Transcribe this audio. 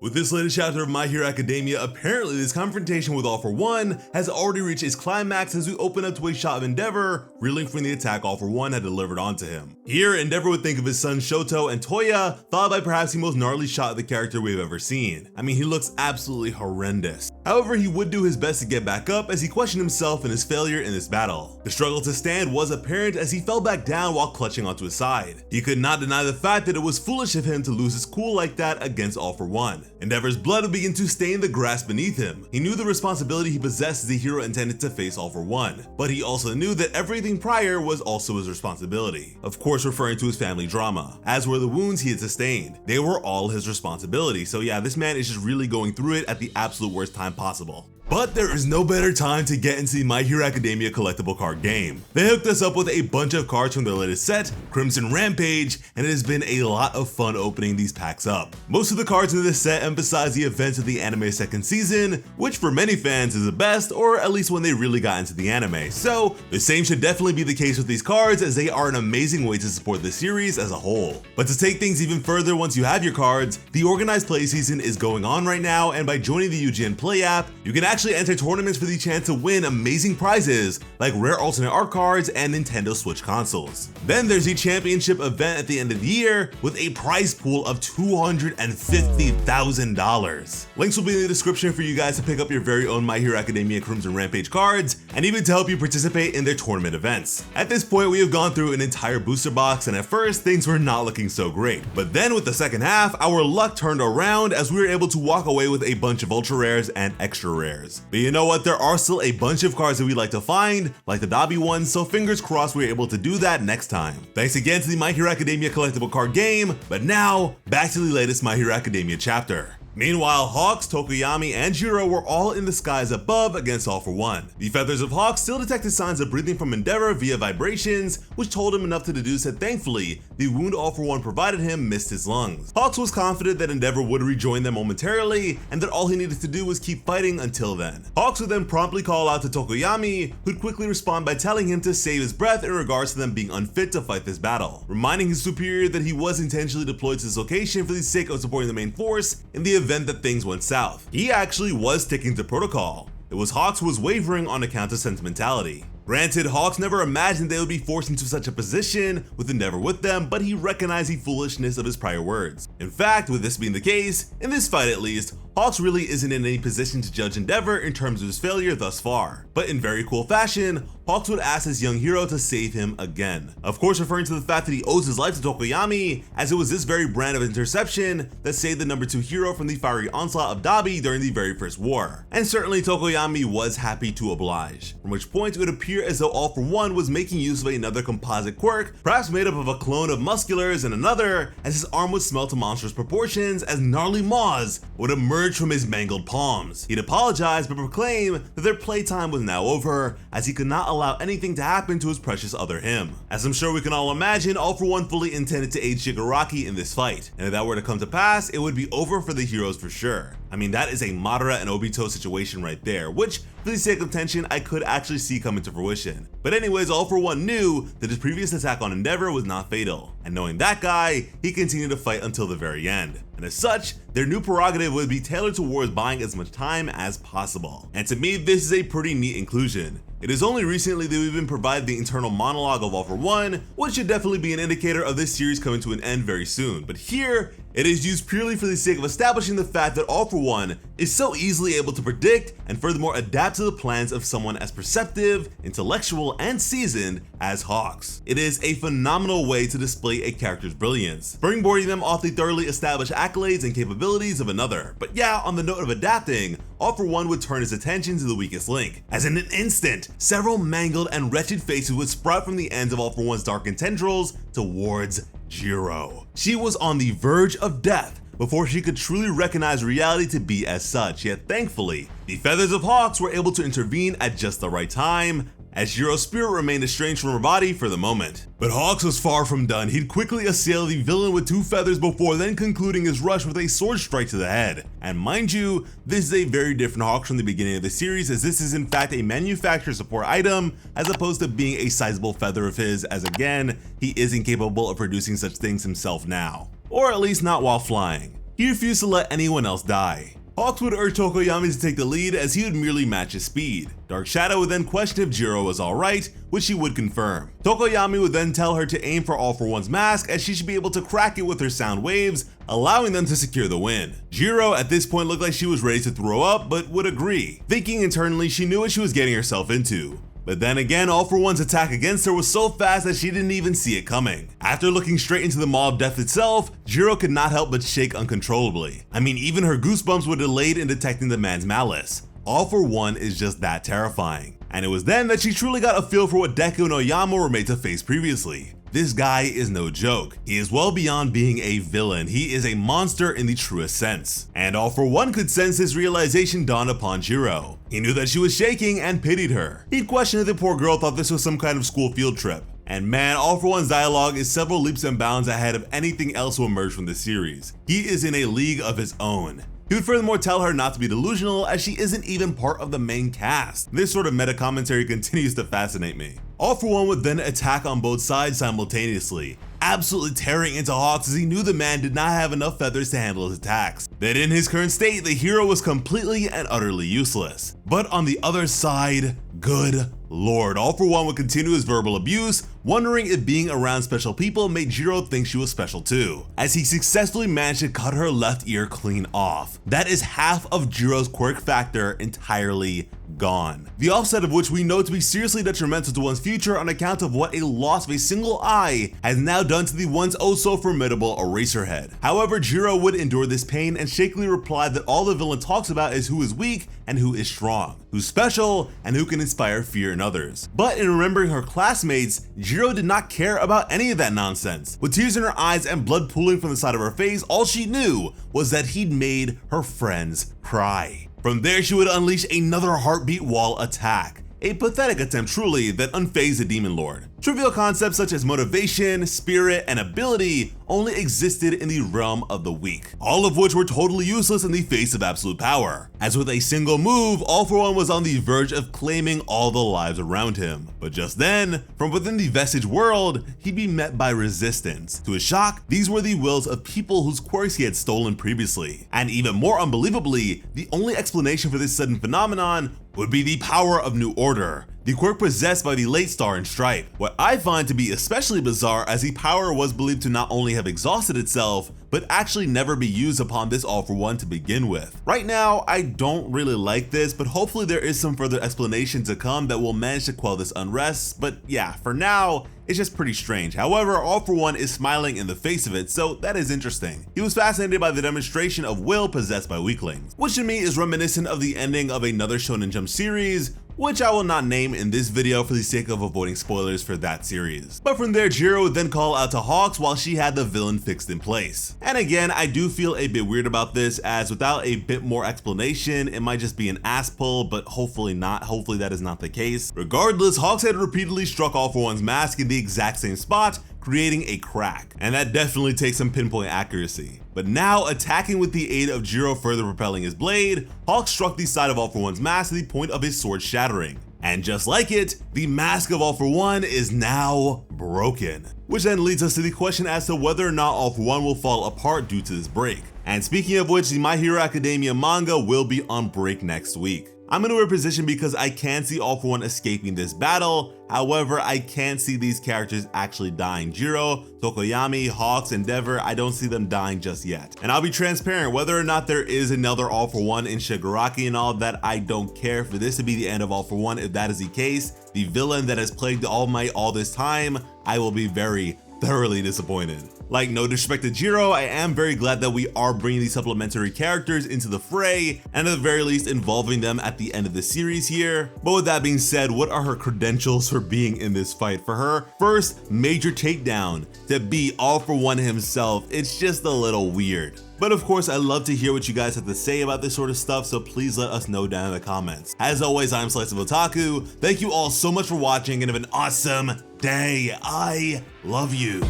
With this latest chapter of My Hero Academia, apparently this confrontation with All For One has already reached its climax as we open up to a shot of Endeavor reeling from the attack All For One had delivered onto him. Here, Endeavor would think of his sons Shoto and Toya, followed by perhaps the most gnarly shot of the character we've ever seen. I mean, he looks absolutely horrendous. However, he would do his best to get back up as he questioned himself and his failure in this battle. The struggle to stand was apparent as he fell back down while clutching onto his side. He could not deny the fact that it was foolish of him to lose his cool like that against All For One. Endeavor's blood would begin to stain the grass beneath him. He knew the responsibility he possessed as the hero intended to face All For One, but he also knew that everything prior was also his responsibility. Of course, referring to his family drama, as were the wounds he had sustained. They were all his responsibility. So yeah, this man is just really going through it at the absolute worst time possible. But there is no better time to get into the My Hero Academia collectible card game. They hooked us up with a bunch of cards from their latest set, Crimson Rampage, and it has been a lot of fun opening these packs up. Most of the cards in this set emphasize the events of the anime's second season, which for many fans is the best, or at least when they really got into the anime. So the same should definitely be the case with these cards, as they are an amazing way to support the series as a whole. But to take things even further, once you have your cards, the organized play season is going on right now, and by joining the UGN Play app, you can actually enter tournaments for the chance to win amazing prizes like rare alternate art cards and Nintendo Switch consoles. Then there's the championship event at the end of the year with a prize pool of $250,000. Links will be in the description for you guys to pick up your very own My Hero Academia Crimson Rampage cards and even to help you participate in their tournament events. At this point, we have gone through an entire booster box, and at first things were not looking so great. But then with the second half, our luck turned around as we were able to walk away with a bunch of ultra rares and extra rares. But you know what, there are still a bunch of cards that we'd like to find, like the Dabi ones, so fingers crossed we're able to do that next time. Thanks again to the My Hero Academia collectible card game, but now, back to the latest My Hero Academia chapter. Meanwhile, Hawks, Tokoyami, and Jiro were all in the skies above against All For One. The feathers of Hawks still detected signs of breathing from Endeavor via vibrations, which told him enough to deduce that thankfully, the wound All For One provided him missed his lungs. Hawks was confident that Endeavor would rejoin them momentarily, and that all he needed to do was keep fighting until then. Hawks would then promptly call out to Tokoyami, who'd quickly respond by telling him to save his breath in regards to them being unfit to fight this battle, reminding his superior that he was intentionally deployed to this location for the sake of supporting the main force in the event that things went south. He actually was sticking to protocol. It was Hawks who was wavering on account of sentimentality. Granted, Hawks never imagined they would be forced into such a position with Endeavor with them, but he recognized the foolishness of his prior words. In fact, with this being the case, in this fight at least, Hawks really isn't in any position to judge Endeavor in terms of his failure thus far. But in very cool fashion, Hawks would ask his young hero to save him again. Of course, referring to the fact that he owes his life to Tokoyami, as it was this very brand of interception that saved the number 2 hero from the fiery onslaught of Dabi during the very first war. And certainly Tokoyami was happy to oblige, from which point it would appear as though All For One was making use of another composite quirk, perhaps made up of a clone of Musculars and another, as his arm would smell to monstrous proportions as gnarly maws would emerge from his mangled palms. He'd apologize but proclaim that their playtime was now over, as he could not allow anything to happen to his precious other him. As I'm sure we can all imagine, All For One fully intended to aid Shigaraki in this fight, and if that were to come to pass, it would be over for the heroes for sure. I mean, that is a Madara and Obito situation right there, which, for the sake of tension, I could actually see coming to fruition. But anyways, All For One knew that his previous attack on Endeavor was not fatal, and knowing that guy, he continued to fight until the very end. And as such, their new prerogative would be tailored towards buying as much time as possible. And to me, this is a pretty neat inclusion. It is only recently that we've been provided the internal monologue of All For One, which should definitely be an indicator of this series coming to an end very soon. But here, it is used purely for the sake of establishing the fact that All For One is so easily able to predict and furthermore adapt to the plans of someone as perceptive, intellectual, and seasoned as Hawks. It is a phenomenal way to display a character's brilliance, springboarding them off the thoroughly established accolades and capabilities of another. But yeah, on the note of adapting, All For One would turn his attention to the weakest link, as in an instant, several mangled and wretched faces would sprout from the ends of All For One's darkened tendrils towards Jiro. She was on the verge of death before she could truly recognize reality to be as such, yet thankfully, the feathers of Hawks were able to intervene at just the right time, as Jiro's spirit remained estranged from her body for the moment. But Hawks was far from done. He'd quickly assail the villain with 2 feathers before then concluding his rush with a sword strike to the head. And mind you, this is a very different Hawks from the beginning of the series, as this is in fact a manufacturer support item as opposed to being a sizable feather of his, as again, he is incapable of producing such things himself now. Or at least not while flying. He refused to let anyone else die. Hawks would urge Tokoyami to take the lead as he would merely match his speed. Dark Shadow would then question if Jiro was alright, which she would confirm. Tokoyami would then tell her to aim for All For One's mask as she should be able to crack it with her sound waves, allowing them to secure the win. Jiro at this point looked like she was ready to throw up, but would agree, thinking internally she knew what she was getting herself into. But then again, All For One's attack against her was so fast that she didn't even see it coming. After looking straight into the maw of death itself, Jiro could not help but shake uncontrollably. I mean, even her goosebumps were delayed in detecting the man's malice. All For One is just that terrifying. And it was then that she truly got a feel for what Deku and Oyama were made to face previously. This guy is no joke. He is well beyond being a villain. He is a monster in the truest sense. And All For One could sense his realization dawn upon Jiro. He knew that she was shaking and pitied her. He'd questioned if the poor girl thought this was some kind of school field trip. And man, All For One's dialogue is several leaps and bounds ahead of anything else to emerge from this series. He is in a league of his own. He would furthermore tell her not to be delusional as she isn't even part of the main cast. This sort of meta commentary continues to fascinate me. All For One would then attack on both sides simultaneously, absolutely tearing into Hawks as he knew the man did not have enough feathers to handle his attacks. That in his current state, the hero was completely and utterly useless. But on the other side, good lord, All For One would continue his verbal abuse, wondering if being around special people made Jiro think she was special too, as he successfully managed to cut her left ear clean off. That is half of Jiro's quirk factor entirely gone. The offset of which we know to be seriously detrimental to one's future on account of what a loss of a single eye has now done to the once oh so formidable Eraserhead. However, Jiro would endure this pain and shakily reply that all the villain talks about is who is weak and who is strong, who's special and who can inspire fear in others. But in remembering her classmates, Jiro did not care about any of that nonsense. With tears in her eyes and blood pooling from the side of her face, all she knew was that he'd made her friends cry. From there, she would unleash another heartbeat wall attack. A pathetic attempt truly that unfazed the Demon Lord. Trivial concepts such as motivation, spirit, and ability only existed in the realm of the weak, all of which were totally useless in the face of absolute power. As with a single move, All For One was on the verge of claiming all the lives around him. But just then, from within the Vestige world, he'd be met by resistance. To his shock, these were the wills of people whose quirks he had stolen previously. And even more unbelievably, the only explanation for this sudden phenomenon would be the power of New Order, the quirk possessed by the late Star and Stripe. What I find to be especially bizarre, as the power was believed to not only have exhausted itself, but actually never be used upon this All For One to begin with. Right now, I don't really like this, but hopefully there is some further explanation to come that will manage to quell this unrest. But yeah, for now, it's just pretty strange. However, All For One is smiling in the face of it, so that is interesting. He was fascinated by the demonstration of will possessed by weaklings, which to me is reminiscent of the ending of another Shonen Jump series, which I will not name in this video for the sake of avoiding spoilers for that series. But from there, Jiro would then call out to Hawks while she had the villain fixed in place. And again, I do feel a bit weird about this, as without a bit more explanation, it might just be an ass pull, but hopefully not. Hopefully that is not the case. Regardless, Hawks had repeatedly struck All For One's mask in the exact same spot, creating a crack, and that definitely takes some pinpoint accuracy. But now, attacking with the aid of Jiro further propelling his blade, Hawk struck the side of All For One's mask to the point of his sword shattering. And just like it, the mask of All For One is now broken. Which then leads us to the question as to whether or not All For One will fall apart due to this break. And speaking of which, the My Hero Academia manga will be on break next week. I'm in a weird position because I can see All For One escaping this battle. However, I can't see these characters actually dying. Jiro, Tokoyami, Hawks, Endeavor, I don't see them dying just yet. And I'll be transparent, whether or not there is another All For One in Shigaraki and all that, I don't care for this to be the end of All For One. If that is the case, the villain that has plagued the All Might all this time, I will be very thoroughly disappointed. Like, no disrespect to Jiro, I am very glad that we are bringing these supplementary characters into the fray, and at the very least involving them at the end of the series here. But with that being said, what are her credentials for being in this fight? For her first major takedown to beat All For One himself, it's just a little weird. But of course, I love to hear what you guys have to say about this sort of stuff, so please let us know down in the comments. As always, I'm Slice of Otaku. Thank you all so much for watching and have an awesome day. I love you.